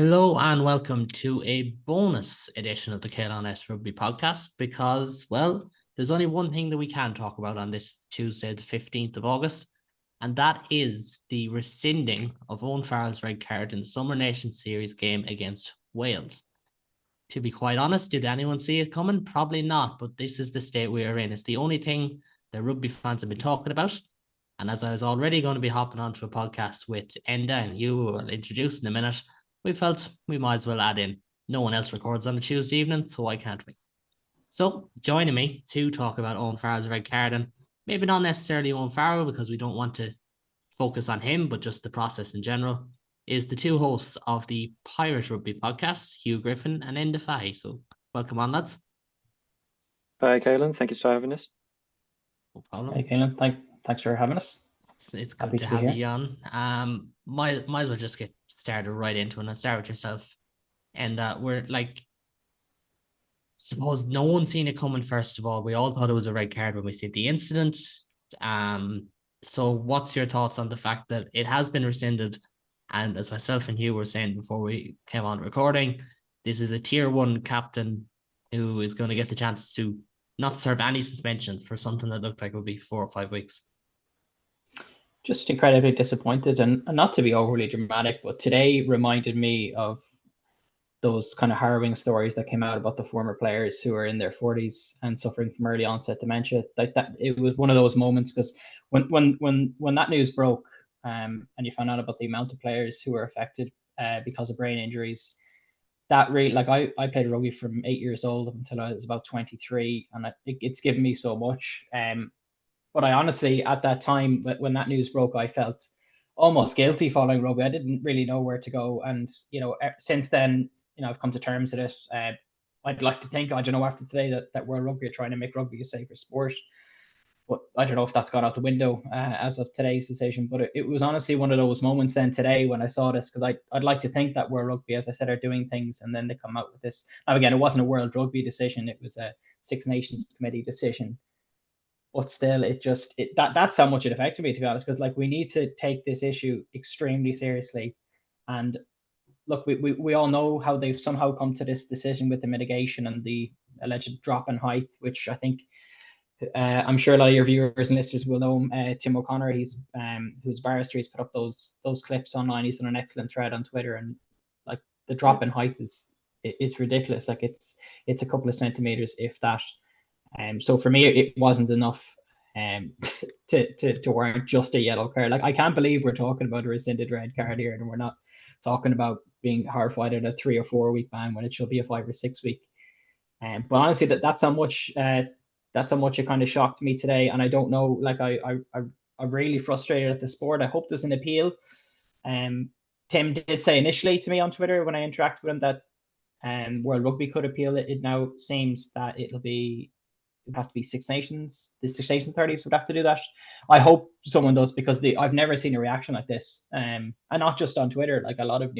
Hello and welcome to a bonus edition of the KLNS Rugby podcast because, well, there's only one thing that we can talk about on this Tuesday, the 15th of August, and that is the rescinding of Owen Farrell's red card in the Summer Nation Series game against Wales. To be quite honest, did anyone see it coming? Probably not, but this is the state we are in. It's the only thing that rugby fans have been talking about. And as I was already going to be hopping onto a podcast with Enda and you, who I'll introduce in a minute, we felt we might as well add in. No one else records on a Tuesday evening, so why can't we? So joining me to talk about Owen Farrell's red card, and maybe not necessarily Owen Farrell because we don't want to focus on him, but just the process in general, is the two hosts of the Pirate Rugby podcast, Hugh Griffin and Enda Fahy. So welcome on, lads. Hi, Kaelan. Thank you for having us. No problem. Hey, Kaelan. Thanks for having us. It's good Happy to to be have here. you on. Might as well just get started right into it and start with yourself. And we're like, suppose no one's seen it coming. First of all, we all thought it was a red card when we see the incident. So what's your thoughts on the fact that it has been rescinded? And as myself and Hugh were saying before we came on recording, this is a tier one captain who is going to get the chance to not serve any suspension for something that looked like it would be 4 or 5 weeks. Just incredibly disappointed, and not to be overly dramatic, but today reminded me of those kind of harrowing stories that came out about the former players who are in their 40s and suffering from early onset dementia. Like that, it was one of those moments because when that news broke, and you found out about the amount of players who were affected because of brain injuries, that really, like I played rugby from 8 years old up until I was about 23, and it's given me so much. But I honestly, at that time, when that news broke, I felt almost guilty following rugby. I didn't really know where to go, and since then, I've come to terms with it. I'd like to think, I don't know, after today that World Rugby are trying to make rugby a safer sport, but I don't know if that's gone out the window as of today's decision. But it was honestly one of those moments then today when I saw this, because I'd like to think that World Rugby, as I said, are doing things, and then they come out with this. Now again, it wasn't a World Rugby decision; it was a Six Nations Committee decision. But still, that's how much it affected me, to be honest, because like we need to take this issue extremely seriously. And look, we all know how they've somehow come to this decision with the mitigation and the alleged drop in height, which I think I'm sure a lot of your viewers and listeners will know. Tim O'Connor, who's barrister, he's put up those clips online. He's done an excellent thread on Twitter, and like the drop in height is ridiculous. Like it's a couple of centimeters, if that. So for me, it wasn't enough to warrant just a yellow card. Like I can't believe we're talking about a rescinded red card here, and we're not talking about being horrified at a 3 or 4 week ban when it should be a 5 or 6 week. But honestly, that's how much it kind of shocked me today, and I don't know. Like I'm really frustrated at the sport. I hope there's an appeal. Tim did say initially to me on Twitter when I interacted with him that World Rugby could appeal it. It now seems that it would have to be Six Nations. The Six Nations authorities would have to do that. I hope someone does, because I've never seen a reaction like this, and not just on Twitter. Like a lot of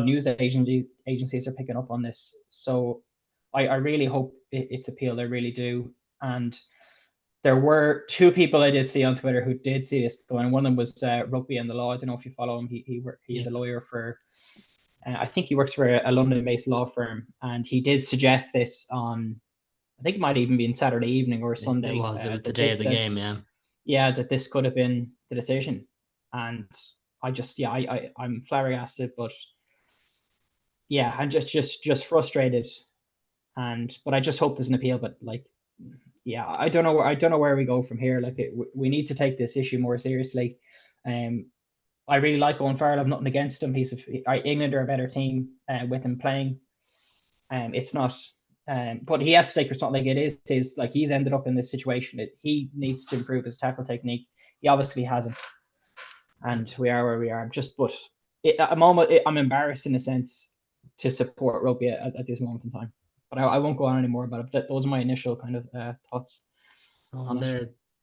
news agencies are picking up on this. So I really hope it's appealed. I really do. And there were two people I did see on Twitter who did see this, and one of them was Rugby and the Law. I don't know if you follow him. He's a lawyer for. I think he works for a London-based law firm, and he did suggest this on. I think it might even be in Saturday evening or Sunday. It was the day of the game, yeah. Yeah, that this could have been the decision, and I'm flabbergasted, but yeah, I'm just frustrated, but I just hope there's an appeal. But like, yeah, I don't know where we go from here. Like, we need to take this issue more seriously. I really like Owen Farrell. I've nothing against him. England are a better team with him playing. It's not. But he has to take responsibility. Like, it is like he's ended up in this situation. He needs to improve his tackle technique. He obviously hasn't, and we are where we are. I'm embarrassed in a sense to support rugby at this moment in time. But I won't go on anymore about it. Those are my initial kind of thoughts.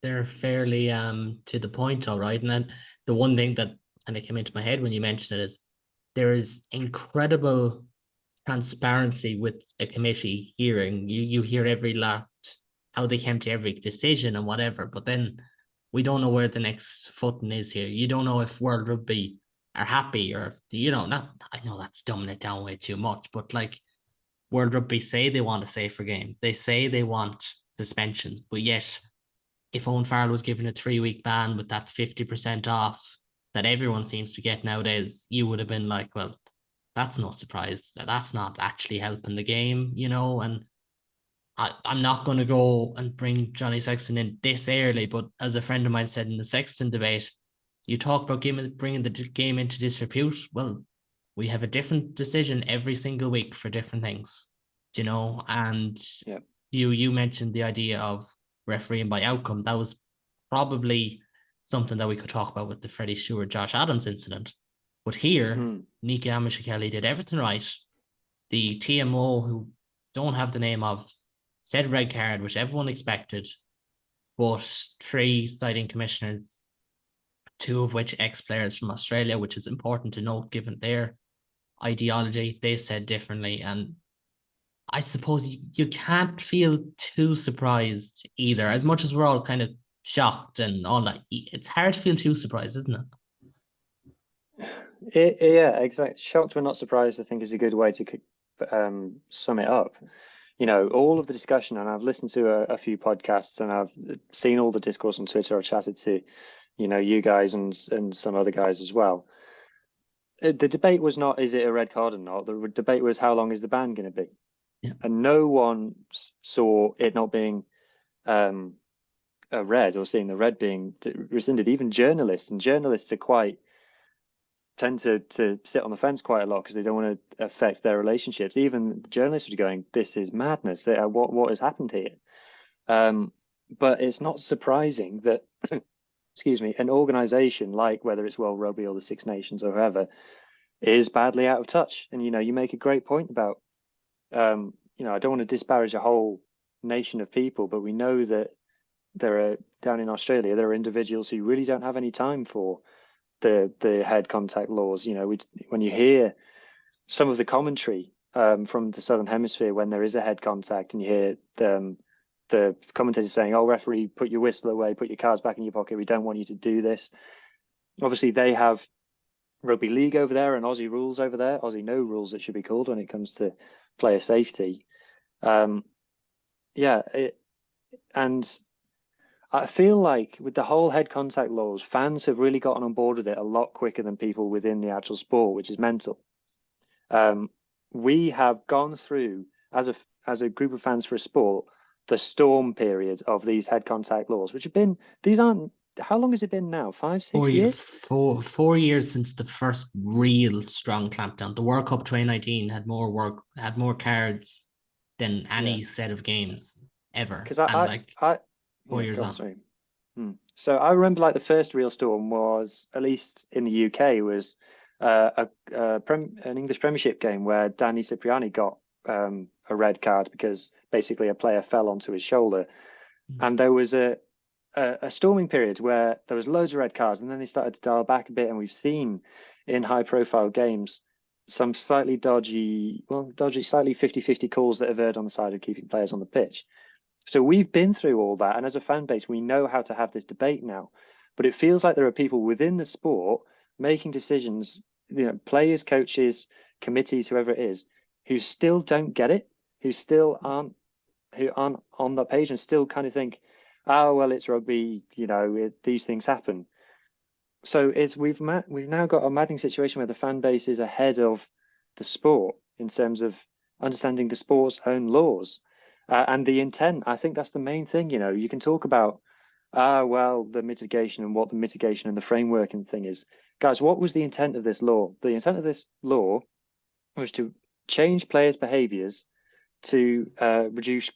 They're fairly to the point, all right. And then the one thing that kind of came into my head when you mentioned it is there is incredible transparency with a committee hearing. You hear every last how they came to every decision and whatever, but then we don't know where the next footing is here. You don't know if World Rugby are happy, or not. I know that's dumbing it down way too much, but like World Rugby say they want a safer game, they say they want suspensions, but yet if Owen Farrell was given a 3-week ban with that 50% off that everyone seems to get nowadays, you would have been like, well, that's no surprise. That's not actually helping the game, And I'm not going to go and bring Johnny Sexton in this early, but as a friend of mine said in the Sexton debate, you talk about bringing the game into disrepute. Well, we have a different decision every single week for different things, And Yeah. you mentioned the idea of refereeing by outcome. That was probably something that we could talk about with the Freddie Stewart, Josh Adams incident. But here, Nika Amishakeli did everything right. The TMO, who don't have the name of, said red card, which everyone expected, but 3 citing commissioners, 2 of which ex-players from Australia, which is important to note given their ideology, they said differently. And I suppose you can't feel too surprised either, as much as we're all kind of shocked and all that. It's hard to feel too surprised, isn't it? Yeah, exactly. Shocked but not surprised, I think, is a good way to sum it up. All of the discussion, and I've listened to a few podcasts, and I've seen all the discourse on Twitter. I've chatted to, you guys and some other guys as well. The debate was not, is it a red card or not? The debate was, how long is the ban going to be? Yeah. And no one saw it not being a red, or seeing the red being rescinded. Even journalists, and journalists are tend to sit on the fence quite a lot because they don't want to affect their relationships. Even journalists are going, this is madness. What has happened here? But it's not surprising that, excuse me, an organization like, whether it's World Rugby or the Six Nations or whoever, is badly out of touch. And, you make a great point about, I don't want to disparage a whole nation of people, but we know that down in Australia, there are individuals who really don't have any time for the head contact laws. When you hear some of the commentary from the Southern Hemisphere when there is a head contact, and you hear the commentators saying, "Oh, referee, put your whistle away, put your cards back in your pocket. We don't want you to do this." Obviously, they have rugby league over there and Aussie rules over there. Aussie no rules, it should be called, when it comes to player safety. And I feel like with the whole head contact laws, fans have really gotten on board with it a lot quicker than people within the actual sport, which is mental. We have gone through, as a group of fans for a sport, the storm period of these head contact laws, which have been, how long has it been now? 5, 6 years? 4 years since the first real strong clampdown. The World Cup 2019 had more cards than any set of games ever. Because 4 years on. Sorry. So I remember, like, the first real storm was, at least in the UK, was an English Premiership game where Danny Cipriani got a red card because basically a player fell onto his shoulder, and there was a storming period where there was loads of red cards, and then they started to dial back a bit, and we've seen in high-profile games some slightly dodgy, slightly 50-50 calls that have erred on the side of keeping players on the pitch. So we've been through all that, and as a fan base, we know how to have this debate now. But it feels like there are people within the sport making decisions, players, coaches, committees, whoever it is, who still don't get it, who aren't on that page, and still kind of think, oh, well, it's rugby, these things happen. So we've now got a maddening situation where the fan base is ahead of the sport in terms of understanding the sport's own laws. And the intent, I think that's the main thing. You can talk about, the mitigation and what the mitigation and the framework and thing is. Guys, what was the intent of this law? The intent of this law was to change players' behaviors to reduce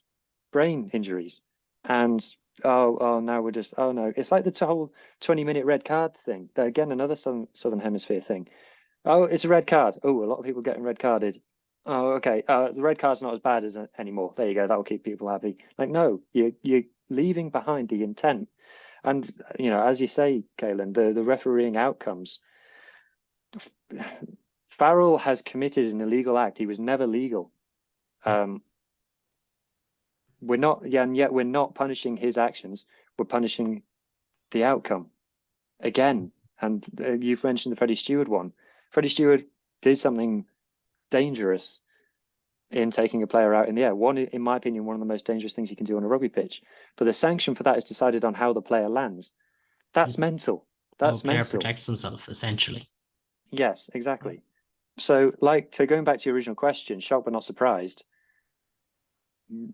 brain injuries. And now we're just, no, it's like the whole 20-minute red card thing. Again, another Southern Hemisphere thing. Oh, it's a red card. Oh, a lot of people getting red carded. Oh, okay. The red card's not as bad as anymore. There you go. That will keep people happy. Like, no, you're leaving behind the intent. And, as you say, Kaelan, the refereeing outcomes. Farrell has committed an illegal act. He was never legal. And yet we're not punishing his actions. We're punishing the outcome again. And you've mentioned the Freddie Stewart one. Freddie Stewart did something dangerous in taking a player out in the air. One, in my opinion, one of the most dangerous things you can do on a rugby pitch. But the sanction for that is decided on how the player lands. That's mental. That's player mental. protects himself, essentially. Yes, exactly. So going back to your original question, shocked but not surprised.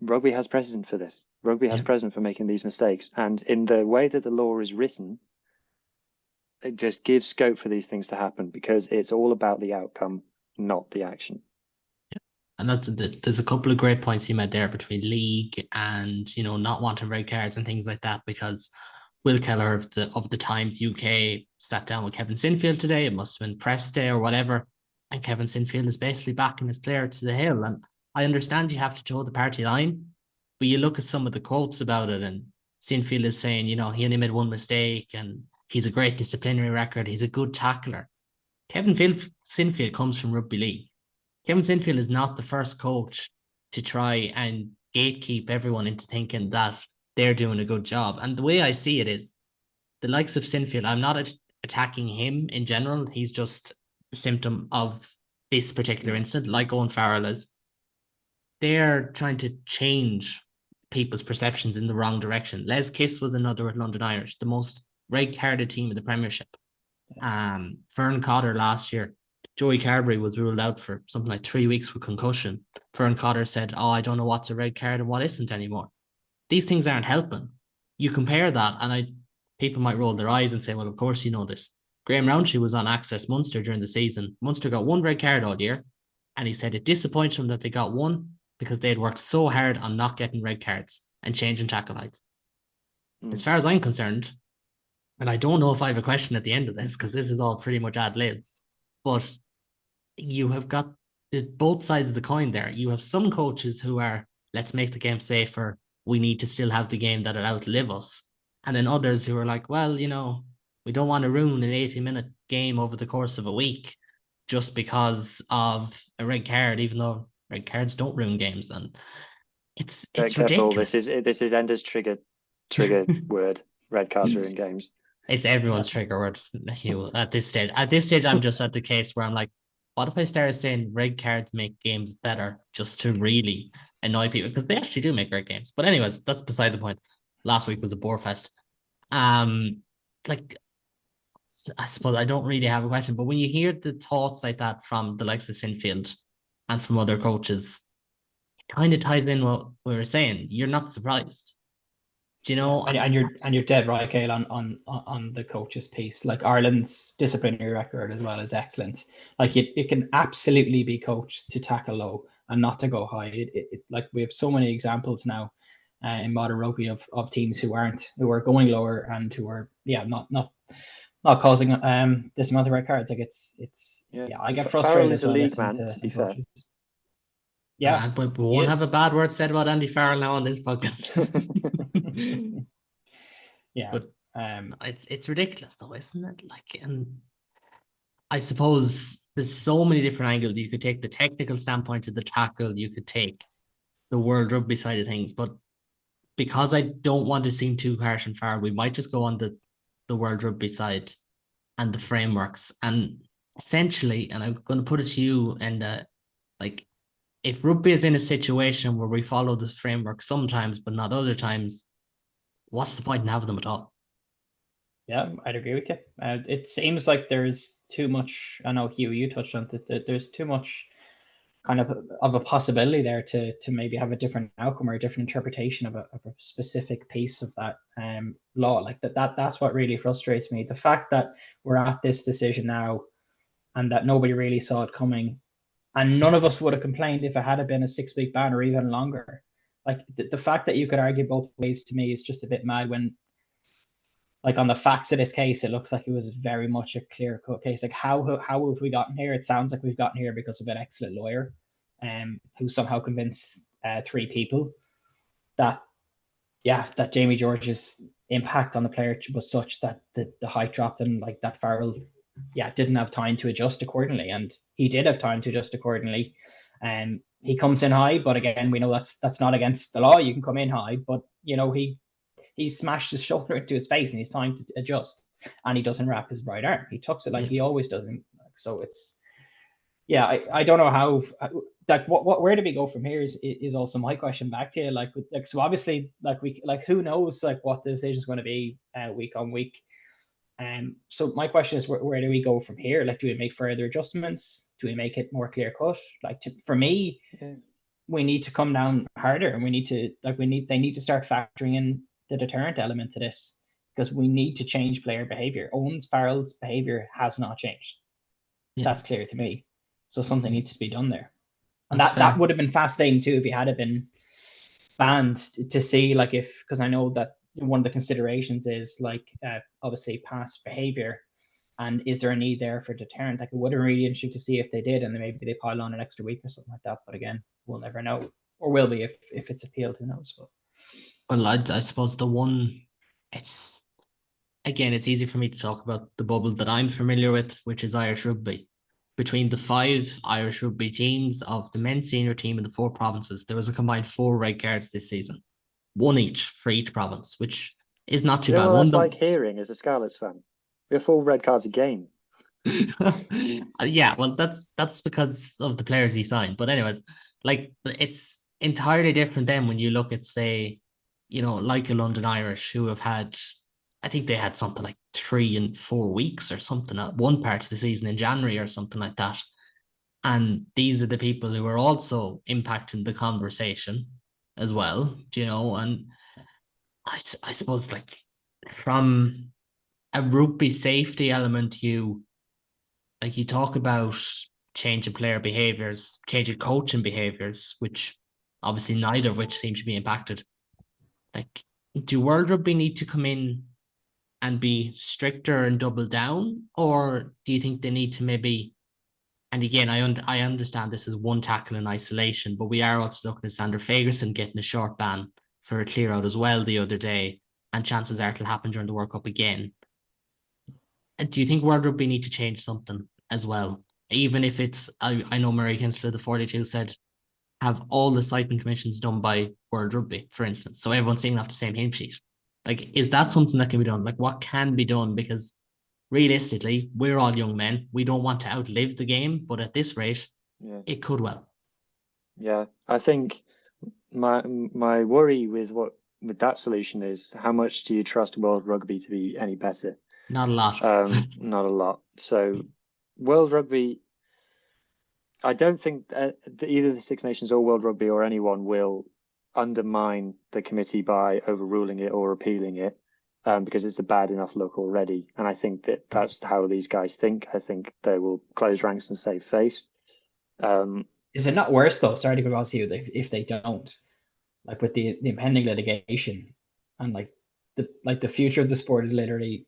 Rugby has precedent for this. Rugby has precedent for making these mistakes. And in the way that the law is written, it just gives scope for these things to happen because it's all about the outcome, not the action. And there's a couple of great points you made there between league and, not wanting red cards and things like that, because Will Keller of the Times UK sat down with Kevin Sinfield today. It must have been press day or whatever. And Kevin Sinfield is basically backing his player to the hill. And I understand you have to toe the party line, but you look at some of the quotes about it, and Sinfield is saying, he only made one mistake and he's a great disciplinary record. He's a good tackler. Sinfield comes from rugby league. Kevin Sinfield is not the first coach to try and gatekeep everyone into thinking that they're doing a good job. And the way I see it is the likes of Sinfield, I'm not attacking him in general. He's just a symptom of this particular incident, like Owen Farrell is. They're trying to change people's perceptions in the wrong direction. Les Kiss was another at London Irish, the most red-carded team in the Premiership. Fern Cotter last year, Joey Carberry was ruled out for something like 3 weeks with concussion. Fern Cotter said, I don't know what's a red card and what isn't anymore. These things aren't helping. You compare that, and people might roll their eyes and say, well, of course you know this. Graham Rowntree was on Access Munster during the season. Munster got one red card all year, and he said it disappointed him that they got one because they had worked so hard on not getting red cards and changing tackle heights. As far as I'm concerned, and I don't know if I have a question at the end of this because this is all pretty much ad lib, but you have got both sides of the coin there. You have some coaches who are, let's make the game safer. We need to still have the game that'll outlive us. And then others who are like, well, we don't want to ruin an 80-minute game over the course of a week just because of a red card, even though red cards don't ruin games. And it's ridiculous. This is Ender's trigger word. Red cards ruin games. It's everyone's trigger word, Hugh, at this stage. At this stage, I'm just at the case where I'm like, what if I started saying red cards make games better just to really annoy people? Because they actually do make great games. But anyways, that's beside the point. Last week was a bore fest. I suppose I don't really have a question, but when you hear the thoughts like that from the likes of Sinfield and from other coaches, it kind of ties in what we were saying. You're not surprised. And you're dead right, Cale, on the coaches piece. Like Ireland's disciplinary record as well is excellent. Like it can absolutely be coached to tackle low and not to go high. Like we have so many examples now in modern rugby of teams who are going lower and who are not causing this amount of red cards. Like it's I get frustrated as well listening to some coaches. Yeah, but we won't have a bad word said about Andy Farrell now on this podcast. Yeah, but it's ridiculous though, isn't it? Like, and I suppose there's so many different angles. You could take the technical standpoint of the tackle. You could take the World Rugby side of things, but because I don't want to seem too harsh and Farrell, we might just go on the World Rugby side and the frameworks. And essentially, and I'm going to put it to you, and if rugby is in a situation where we follow this framework sometimes, but not other times, what's the point in having them at all? Yeah, I'd agree with you. It seems like there's too much. I know, Hugh, you touched on it. There's too much kind of a possibility there to maybe have a different outcome or a different interpretation of a specific piece of that law. Like that's what really frustrates me. The fact that we're at this decision now and that nobody really saw it coming. And none of us would have complained if it had been a 6-week ban or even longer. Like the fact that you could argue both ways to me is just a bit mad when, like on the facts of this case, it looks like it was very much a clear-cut case. Like how have we gotten here? It sounds like we've gotten here because of an excellent lawyer who somehow convinced 3 people that Jamie George's impact on the player was such that the height dropped and like that Farrell didn't have time to adjust accordingly, and he did have time to adjust accordingly. And he comes in high, but again, we know that's not against the law. You can come in high, but he smashed his shoulder into his face, and he's time to adjust. and he doesn't wrap his right arm. He tucks it like he always does. So it's, yeah, I don't know how, like where do we go from here is also my question back to you. Like so obviously who knows like what the decision is going to be week on week. So my question is, where do we go from here? Like, do we make further adjustments? Do we make it more clear cut? Like, for me, we need to come down harder, and they need to start factoring in the deterrent element to this, because we need to change player behavior. Owen Farrell's behavior has not changed. Yeah. That's clear to me. So something needs to be done there. And that would have been fascinating too if he had been banned, to see, like, because I know that one of the considerations is like obviously past behavior, and is there a need there for deterrent? Like, it would have been really interesting to see if they did, and then maybe they pile on an extra week or something like that. But again, we'll never know, or will we if it's appealed? Who knows? But well, I suppose the one, it's easy for me to talk about the bubble that I'm familiar with, which is Irish rugby. Between the 5 Irish rugby teams of the men's senior team in the 4 provinces, there was a combined 4 red cards this season, 1 each for each province, which is not too bad. What that's like hearing as a Scarlets fan. We have 4 red cards a game. Yeah, well, that's because of the players he signed. But anyways, like, it's entirely different then when you look at, say, like a London Irish, who have had, I think they had something like 3 and 4 weeks or something at one part of the season in January or something like that. And these are the people who are also impacting the conversation as well, and I suppose, like, from a rugby safety element, you talk about changing player behaviors, changing coaching behaviors, which obviously neither of which seem to be impacted. Like, do World Rugby need to come in and be stricter and double down, or do you think they need to maybe? And again, I understand this is one tackle in isolation, but we are also looking at Sander Fagerson getting a short ban for a clear out as well the other day, and chances are it'll happen during the World Cup again. And do you think World Rugby need to change something as well? Even if it's, I know Murray Kinsler, the 42, said have all the citing commissions done by World Rugby, for instance, so everyone's singing off the same hymn sheet. Like, is that something that can be done? Like, what can be done? Because realistically, we're all young men. We don't want to outlive the game, but at this rate, it could well. Yeah, I think my worry with that solution is, how much do you trust World Rugby to be any better? Not a lot. Not a lot. So World Rugby, I don't think either the Six Nations or World Rugby or anyone will undermine the committee by overruling it or appealing it, because it's a bad enough look already. And I think that's how these guys think. I think they will close ranks and save face. Is it not worse though? Sorry to go across you, if they don't, like, with the impending litigation, and like the future of the sport is literally,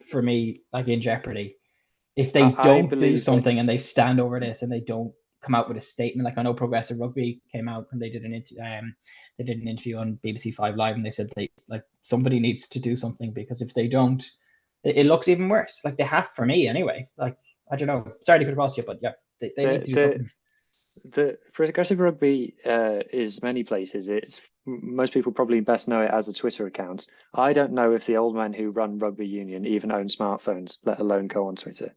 for me, like, in jeopardy. If they don't do something and they stand over this and they don't come out with a statement, like, I know Progressive Rugby came out and they did an interview on BBC 5 Live, and they said somebody needs to do something, because if they don't, it looks even worse. Like, they have, for me anyway. Like, I don't know. Sorry to cut across you, but yeah, they need to do something. The Progressive Rugby is many places. Most people probably best know it as a Twitter account. I don't know if the old men who run Rugby Union even own smartphones, let alone go on Twitter.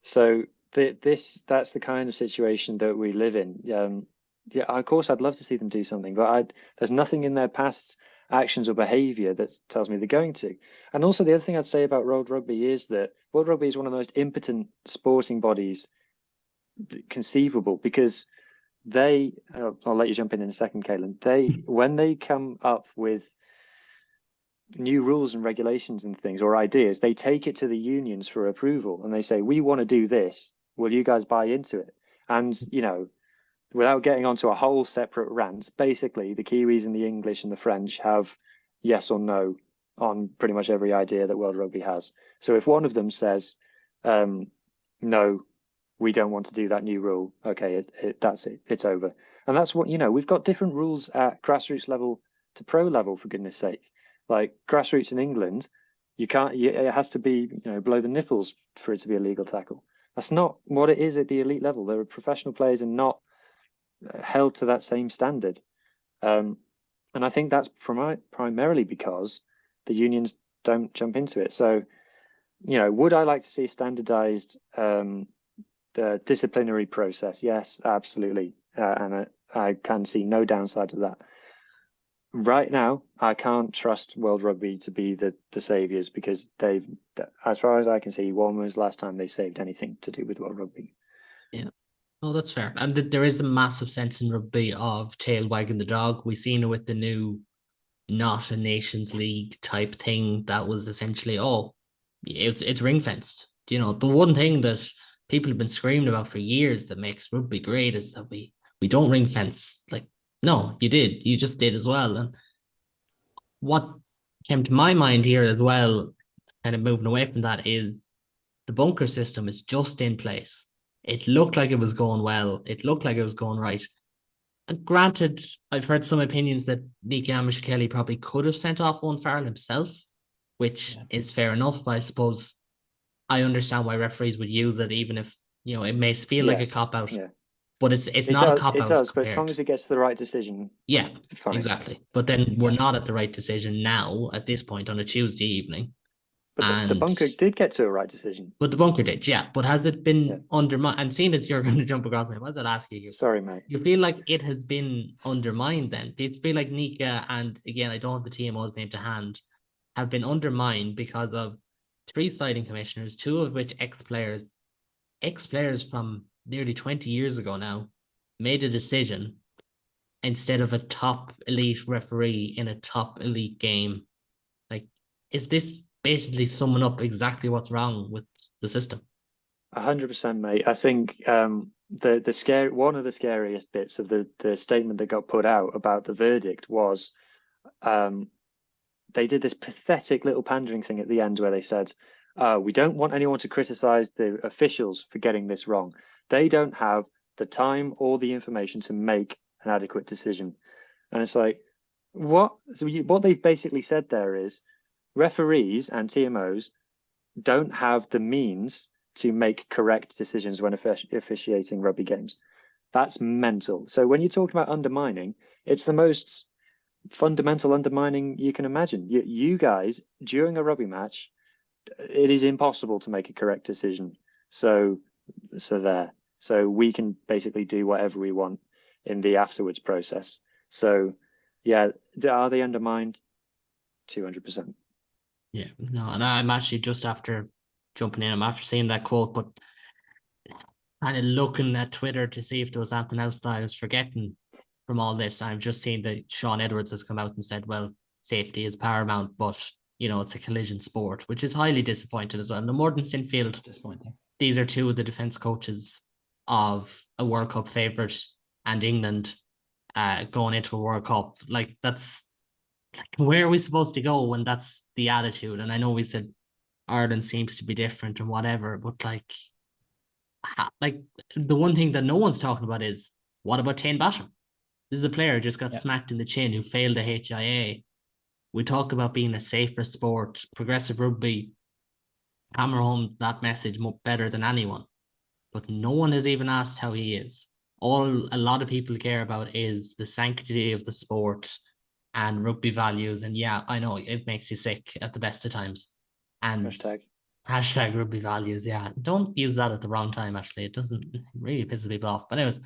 So that's the kind of situation that we live in. Yeah, of course, I'd love to see them do something, but there's nothing in their past actions or behaviour that tells me they're going to. And also, the other thing I'd say about World Rugby is that World Rugby is one of the most impotent sporting bodies conceivable, because I'll let you jump in a second, Caitlin. When they come up with new rules and regulations and things, or ideas, they take it to the unions for approval, and they say, we want to do this, will you guys buy into it? And without getting onto a whole separate rant, basically the Kiwis and the English and the French have yes or no on pretty much every idea that World Rugby has. So if one of them says no, we don't want to do that new rule, okay, that's it, it's over. And that's what, we've got different rules at grassroots level to pro level, for goodness sake. Like, grassroots in England, it has to be below the nipples for it to be a legal tackle. That's not what it is at the elite level. There are professional players and not held to that same standard. And I think that's primarily because the unions don't jump into it. So, would I like to see a standardized disciplinary process? Yes, absolutely. And I can see no downside to that. Right now, I can't trust World Rugby to be the saviors, because they've, as far as I can see, when was the last time they saved anything to do with World Rugby? Yeah. Oh, that's fair. And there is a massive sense in rugby of tail wagging the dog. We've seen it with the new not a Nations League type thing that was essentially, it's ring fenced. The one thing that people have been screaming about for years that makes rugby great is that we don't ring fence. Like, no, you just did as well. And what came to my mind here as well, kind of moving away from that, is the bunker system is just in place. It looked like it was going well. It looked like it was going right. And granted, I've heard some opinions that Nick Kelly probably could have sent off Owen Farrell himself, which is fair enough. But I suppose I understand why referees would use it, even if it may feel like a cop out. Yeah. But it's not a cop out. It does, but as long as it gets to the right decision. Yeah, fine. exactly. But then we're not at the right decision now at this point on a Tuesday evening. But the bunker did get to a right decision. But the bunker did, yeah. But has it been undermined? And seeing as you're going to jump across me, what did I ask you? Sorry, mate. You feel like it has been undermined then? Do you feel like Nika, and again, I don't have the TMO's name to hand, have been undermined because of 3 citing commissioners, 2 of which ex-players from nearly 20 years ago now, made a decision instead of a top elite referee in a top elite game? Like, is this basically summing up exactly what's wrong with the system? 100%, mate. I think one of the scariest bits of the statement that got put out about the verdict was they did this pathetic little pandering thing at the end where they said, we don't want anyone to criticize the officials for getting this wrong. They don't have the time or the information to make an adequate decision. And it's like, what? So what they've basically said there is referees and TMOs don't have the means to make correct decisions when officiating rugby games. That's mental. So when you're talking about undermining, it's the most fundamental undermining you can imagine. You guys, during a rugby match, it is impossible to make a correct decision. So we can basically do whatever we want in the afterwards process. So yeah, are they undermined? 200%. Yeah, no, and I'm actually just after jumping in, I'm after seeing that quote, but kind of looking at Twitter to see if there was anything else that I was forgetting from all this. I've just seen that Sean Edwards has come out and said, well, safety is paramount, but it's a collision sport, which is highly disappointing as well. And the Morton Sinfield, disappointing. These are 2 of the defence coaches of a World Cup favourite and England going into a World Cup. Like, that's where are we supposed to go when that's the attitude? And I know we said Ireland seems to be different and whatever, but like the one thing that no one's talking about is, what about Tane Basham? This is a player who just got smacked in the chin, who failed a HIA. We talk about being a safer sport, progressive rugby, hammer home that message better than anyone. But no one has even asked how he is. All a lot of people care about is the sanctity of the sport and rugby values. And yeah, I know it makes you sick at the best of times. And hashtag rugby values. Yeah, don't use that at the wrong time. Actually, it doesn't really piss people off. But anyways,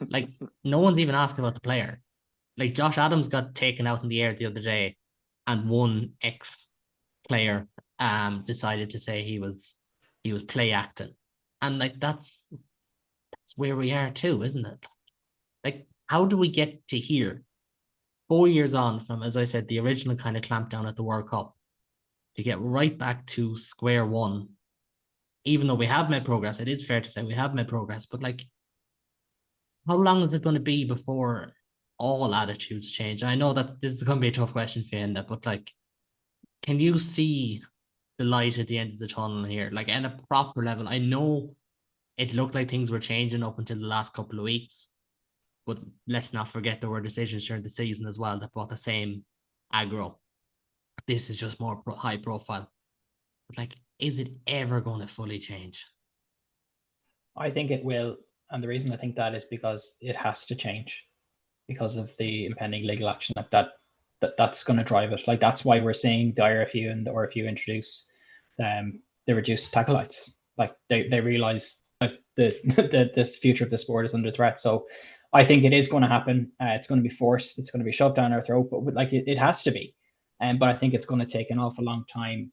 like, no one's even asking about the player. Like, Josh Adams got taken out in the air the other day, and one ex-player decided to say he was play acting, and like that's where we are too, isn't it? Like, how do we get to here 4 years on from, as I said, the original kind of clampdown at the World Cup, to get right back to square one? Even though we have made progress, it is fair to say we have made progress, but like, how long is it going to be before all attitudes change? I know that this is going to be a tough question for you, Enda, but like, can you see the light at the end of the tunnel here? Like, at a proper level, I know it looked like things were changing up until the last couple of weeks, but let's not forget there were decisions during the season as well that brought the same aggro. This is just more high profile. But like, is it ever going to fully change? I think it will. And the reason I think that is because it has to change because of the impending legal action. Like, that that's going to drive it. Like that's why we're seeing the IRFU and the RFU introduce the reduced tackle heights. Like they realize that this future of the sport is under threat. So I think it is going to happen. It's going to be forced. It's going to be shoved down our throat. But like it has to be. But I think it's going to take an awful long time.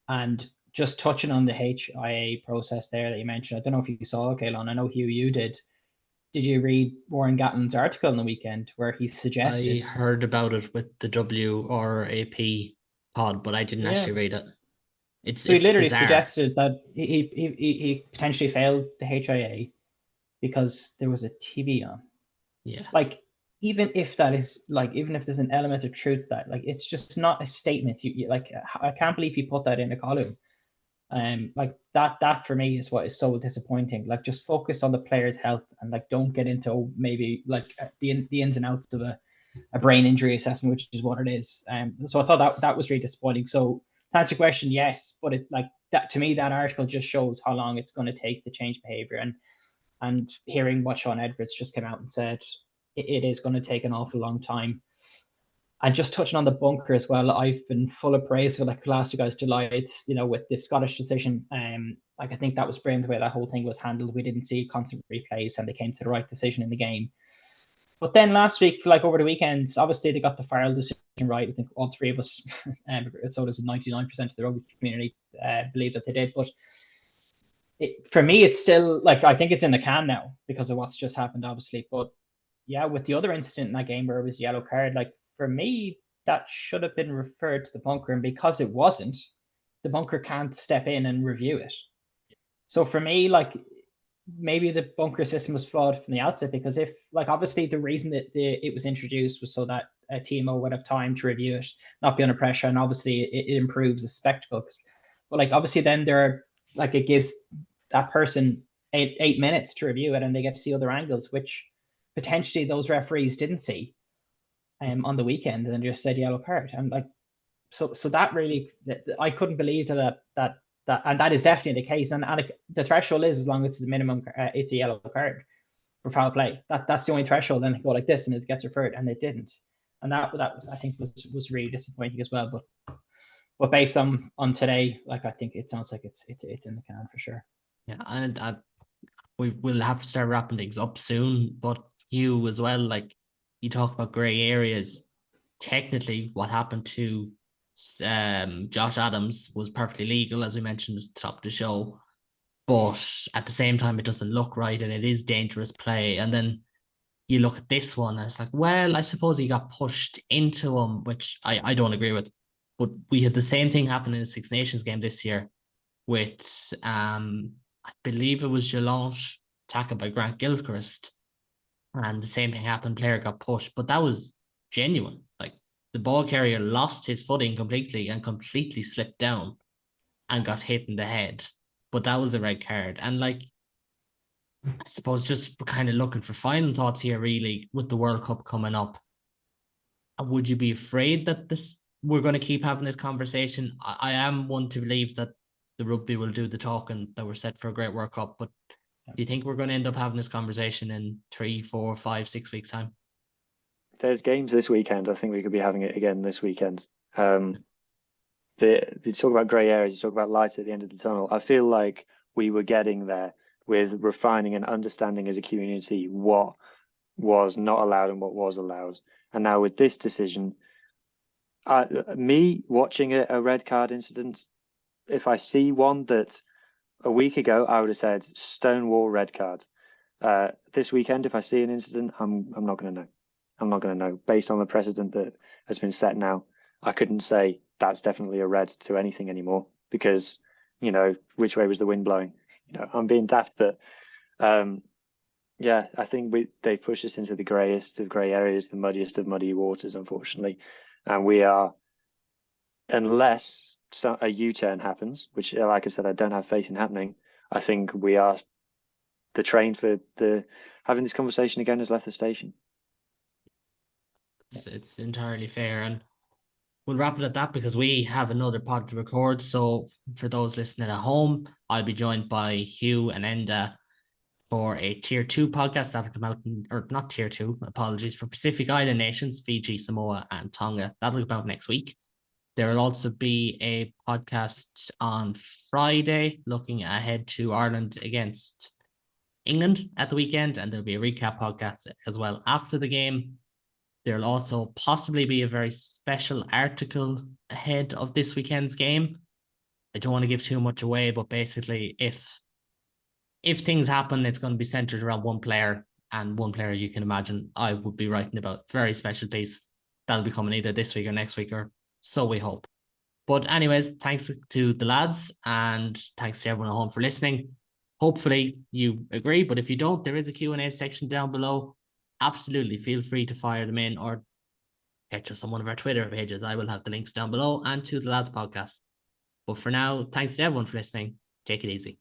And just touching on the HIA process there that you mentioned, I don't know if you saw, Kaelan. I know Hugh, you did. Did you read Warren Gatton's article on the weekend where he suggested? I heard about it with the WRAP pod, but I didn't actually read it. So he literally bizarre. suggested that he potentially failed the HIA because there was a TV on. Yeah. Like even if that is like, even if there's an element of truth to that, like it's just not a statement. You like, I can't believe he put that in a column. Like that for me is what is so disappointing. Like just focus on the player's health and like don't get into maybe like the ins and outs of a brain injury assessment, which is what it is. So I thought that was really disappointing. So to answer your question, yes, but it like that to me, that article just shows how long it's going to take to change behavior. And hearing what Sean Edwards just came out and said, it is going to take an awful long time. And just touching on the bunker as well, I've been full of praise for like last you guys July, with the Scottish decision. Like I think that was brilliant the way that whole thing was handled. We didn't see constant replays and they came to the right decision in the game. But then last week, like over the weekend, obviously they got the Farrell decision right. I think all three of us, so does 99% of the rugby community believe that they did. But for me, it's still like, I think it's in the can now because of what's just happened, obviously. But yeah, with the other incident in that game where it was yellow card, like for me, that should have been referred to the bunker. And because it wasn't, the bunker can't step in and review it. So for me, like maybe the bunker system was flawed from the outset because if like obviously the reason that it was introduced was so that a TMO would have time to review it, not be under pressure, and obviously it improves the spectacle. But like obviously then there are like it gives that person eight minutes to review it and they get to see other angles, which potentially those referees didn't see on the weekend and just said yellow card. And like so that really I couldn't believe that and that is definitely the case. And the threshold is as long as it's the minimum, it's a yellow card for foul play. That's the only threshold. Then they go like this and it gets referred, and it didn't. And that was I think was really disappointing as well. But based on today, like I think it sounds like it's in the can for sure. Yeah, and we will have to start wrapping things up soon. But you as well, like you talk about grey areas. Technically, what happened to Josh Adams was perfectly legal, as we mentioned at the top of the show. But at the same time, it doesn't look right and it is dangerous play. And then you look at this one and it's like, well, I suppose he got pushed into him, which I don't agree with. But we had the same thing happen in the Six Nations game this year with, I believe it was Geelong tackled by Grant Gilchrist. And the same thing happened, player got pushed. But that was genuine. Like the ball carrier lost his footing completely and completely slipped down and got hit in the head. But that was a red card. And like, I suppose just kind of looking for final thoughts here, really, with the World Cup coming up. Would you be afraid that we're going to keep having this conversation? I am one to believe that the rugby will do the talking, that we're set for a great World Cup. But do you think we're going to end up having this conversation in 3, 4, 5, 6 weeks' time? If there's games this weekend, I think we could be having it again this weekend. You talk about grey areas, you talk about light at the end of the tunnel. I feel like we were getting there with refining and understanding as a community what was not allowed and what was allowed. And now with this decision, me watching a red card incident, if I see one that a week ago I would have said stonewall red card. This weekend, if I see an incident, I'm not going to know. I'm not going to know. Based on the precedent that has been set now, I couldn't say that's definitely a red to anything anymore because, which way was the wind blowing? I'm being daft, but yeah, I think they push us into the greyest of grey areas, the muddiest of muddy waters, unfortunately. And we are, unless a U-turn happens, which, like I said, I don't have faith in happening, I think we are the train for having this conversation again has left the station. It's entirely fair, and we'll wrap it at that because we have another pod to record. So for those listening at home, I'll be joined by Hugh and Enda for a tier 2 podcast that'll come out, or not tier 2, apologies, for Pacific Island nations, Fiji, Samoa, and Tonga. That'll come out next week. There will also be a podcast on Friday looking ahead to Ireland against England at the weekend, and there'll be a recap podcast as well after the game. There'll also possibly be a very special article ahead of this weekend's game. I don't want to give too much away, but basically, if things happen, it's going to be centered around one player, and one player you can imagine I would be writing about. Very special piece that'll be coming either this week or next week, or so we hope. But anyways, thanks to the lads, and thanks to everyone at home for listening. Hopefully you agree, but if you don't, there is a Q&A section down below. Absolutely feel free to fire them in, or catch us on one of our Twitter pages. I will have the links down below, and to the lads podcast. But for now, thanks to everyone for listening. Take it easy.